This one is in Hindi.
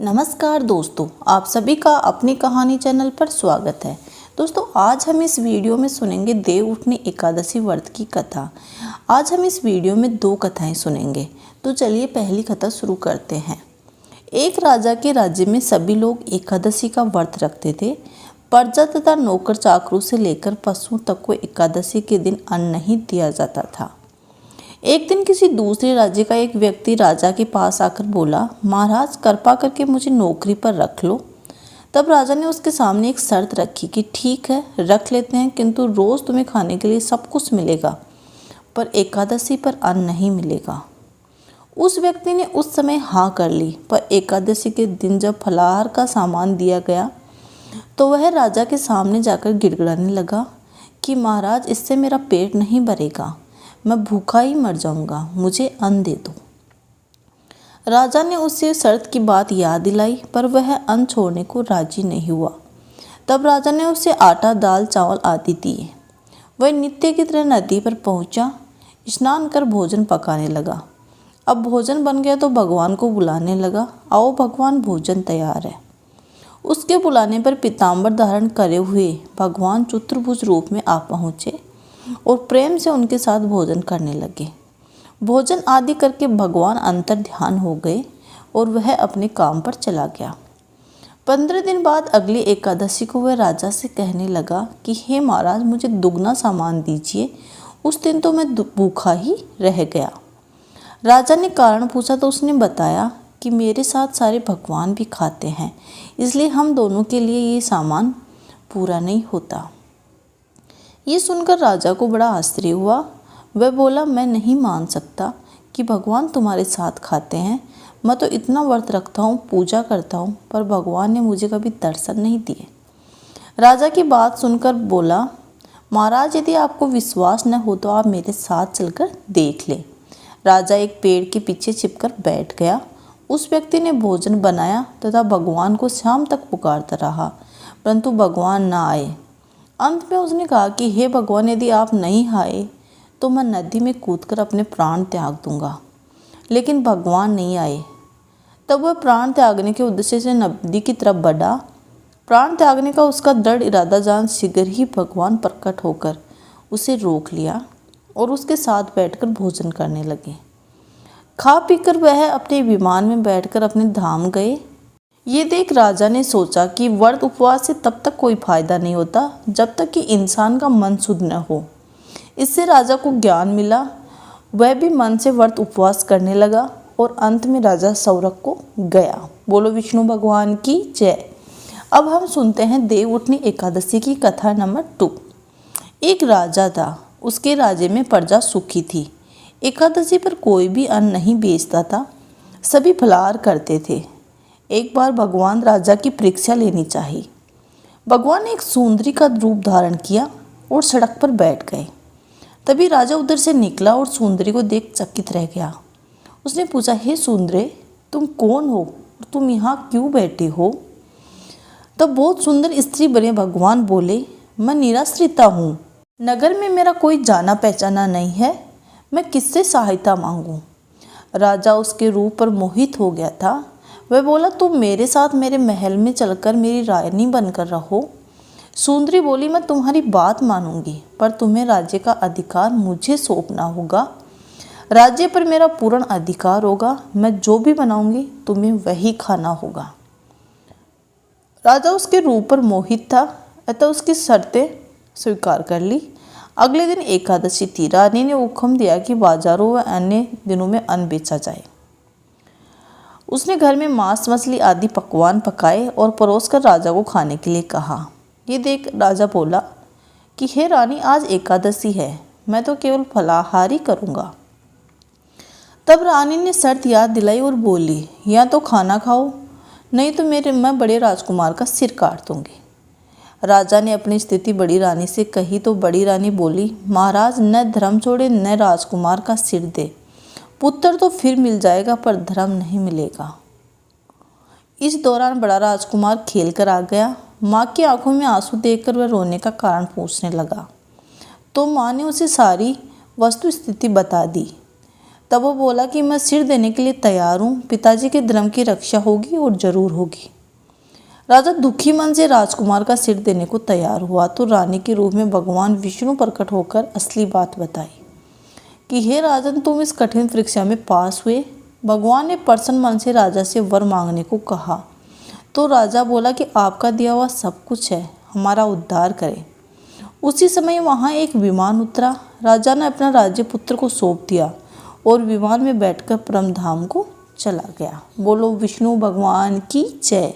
नमस्कार दोस्तों, आप सभी का अपनी कहानी चैनल पर स्वागत है। दोस्तों, आज हम इस वीडियो में सुनेंगे देवउठनी एकादशी व्रत की कथा। आज हम इस वीडियो में 2 कथाएं सुनेंगे। तो चलिए पहली कथा शुरू करते हैं। एक राजा के राज्य में सभी लोग एकादशी का व्रत रखते थे। प्रजा तथा नौकर चाकरों से लेकर पशुओं तक को एकादशी के दिन अन्न नहीं दिया जाता था। एक दिन किसी दूसरे राज्य का एक व्यक्ति राजा के पास आकर बोला, महाराज कृपा करके मुझे नौकरी पर रख लो। तब राजा ने उसके सामने एक शर्त रखी कि ठीक है, रख लेते हैं, किंतु रोज़ तुम्हें खाने के लिए सब कुछ मिलेगा, पर एकादशी पर अन्न नहीं मिलेगा। उस व्यक्ति ने उस समय हाँ कर ली, पर एकादशी के दिन जब फलाहार का सामान दिया गया तो वह राजा के सामने जाकर गिड़गिड़ाने लगा कि महाराज, इससे मेरा पेट नहीं भरेगा, मैं भूखा ही मर जाऊंगा, मुझे अन्न दे दो। राजा ने उसे शर्त की बात याद दिलाई, पर वह अन्न छोड़ने को राजी नहीं हुआ। तब राजा ने उसे आटा, दाल, चावल आदि दिए। वह नित्य की तरह नदी पर पहुंचा, स्नान कर भोजन पकाने लगा। अब भोजन बन गया तो भगवान को बुलाने लगा, आओ भगवान, भोजन तैयार है। उसके बुलाने पर पीताम्बर धारण करे हुए भगवान चतुर्भुज रूप में आ पहुँचे और प्रेम से उनके साथ भोजन करने लगे। भोजन आदि करके भगवान अंतर ध्यान हो गए और वह अपने काम पर चला गया। 15 दिन बाद अगली एकादशी को वह राजा से कहने लगा कि हे महाराज, मुझे दुगना सामान दीजिए, उस दिन तो मैं भूखा ही रह गया। राजा ने कारण पूछा तो उसने बताया कि मेरे साथ सारे भगवान भी खाते हैं, इसलिए हम दोनों के लिए ये सामान पूरा नहीं होता। ये सुनकर राजा को बड़ा आश्चर्य हुआ। वह बोला, मैं नहीं मान सकता कि भगवान तुम्हारे साथ खाते हैं। मैं तो इतना व्रत रखता हूँ, पूजा करता हूँ, पर भगवान ने मुझे कभी दर्शन नहीं दिए। राजा की बात सुनकर बोला, महाराज, यदि आपको विश्वास न हो तो आप मेरे साथ चलकर देख लें। राजा एक पेड़ के पीछे छिपकर बैठ गया। उस व्यक्ति ने भोजन बनाया तथा भगवान को शाम तक पुकारता रहा, परंतु भगवान न आए। अंत में उसने कहा कि हे भगवान, यदि आप नहीं आए तो मैं नदी में कूदकर अपने प्राण त्याग दूंगा। लेकिन भगवान नहीं आए। तब वह प्राण त्यागने के उद्देश्य से नदी की तरफ बढ़ा। प्राण त्यागने का उसका दृढ़ इरादा जान शीघ्र ही भगवान प्रकट होकर उसे रोक लिया और उसके साथ बैठकर भोजन करने लगे। खा पीकर वह अपने विमान में बैठकर अपने धाम गए। ये देख राजा ने सोचा कि व्रत उपवास से तब तक कोई फायदा नहीं होता जब तक कि इंसान का मन शुद्ध न हो। इससे राजा को ज्ञान मिला। वह भी मन से व्रत उपवास करने लगा और अंत में राजा स्वर्ग को गया। बोलो विष्णु भगवान की जय। अब हम सुनते हैं देवउठनी एकादशी की कथा नंबर 2। एक राजा था, उसके राज्य में प्रजा सुखी थी। एकादशी पर कोई भी अन्न नहीं बेचता था, सभी फलाहार करते थे। एक बार भगवान राजा की परीक्षा लेनी चाहिए। भगवान ने एक सुंदरी का रूप धारण किया और सड़क पर बैठ गए। तभी राजा उधर से निकला और सुंदरी को देख चकित रह गया। उसने पूछा, हे सुंदरे, तुम कौन हो और तुम यहाँ क्यों बैठे हो? तब बहुत सुंदर स्त्री बने भगवान बोले, मैं निराश्रिता हूँ, नगर में मेरा कोई जाना पहचाना नहीं है, मैं किससे सहायता मांगूं? राजा उसके रूप पर मोहित हो गया था। वह बोला, तुम मेरे साथ मेरे महल में चलकर मेरी रानी बनकर रहो। सुंदरी बोली, मैं तुम्हारी बात मानूंगी, पर तुम्हें राज्य का अधिकार मुझे सौंपना होगा। राज्य पर मेरा पूर्ण अधिकार होगा, मैं जो भी बनाऊंगी तुम्हें वही खाना होगा। राजा उसके रूप पर मोहित था, अतः उसकी शर्तें स्वीकार कर ली। अगले दिन एकादशी थी। रानी ने हुक्म दिया कि बाजारों व अन्य दिनों में अन्न बेचा जाए। उसने घर में मांस, मछली आदि पकवान पकाए और परोसकर राजा को खाने के लिए कहा। ये देख राजा बोला कि हे रानी, आज एकादशी है, मैं तो केवल फलाहार ही करूँगा। तब रानी ने शर्त याद दिलाई और बोली, या तो खाना खाओ, नहीं तो मैं बड़े राजकुमार का सिर काट दूंगी। राजा ने अपनी स्थिति बड़ी रानी से कही तो बड़ी रानी बोली, महाराज, न धर्म छोड़े न राजकुमार का सिर दे। पुत्र तो फिर मिल जाएगा, पर धर्म नहीं मिलेगा। इस दौरान बड़ा राजकुमार खेल कर आ गया। माँ की आंखों में आंसू देखकर वह रोने का कारण पूछने लगा, तो माँ ने उसे सारी वस्तु स्थिति बता दी। तब वो बोला कि मैं सिर देने के लिए तैयार हूँ, पिताजी के धर्म की रक्षा होगी और जरूर होगी। राजा दुखी मन से राजकुमार का सिर देने को तैयार हुआ तो रानी के रूप में भगवान विष्णु प्रकट होकर असली बात बताई कि हे राजन, तुम इस कठिन परीक्षा में पास हुए। भगवान ने प्रसन्न मन से राजा से वर मांगने को कहा तो राजा बोला कि आपका दिया हुआ सब कुछ है, हमारा उद्धार करें। उसी समय वहाँ एक विमान उतरा। राजा ने अपना राज्य पुत्र को सौंप दिया और विमान में बैठकर परम धाम को चला गया। बोलो विष्णु भगवान की जय।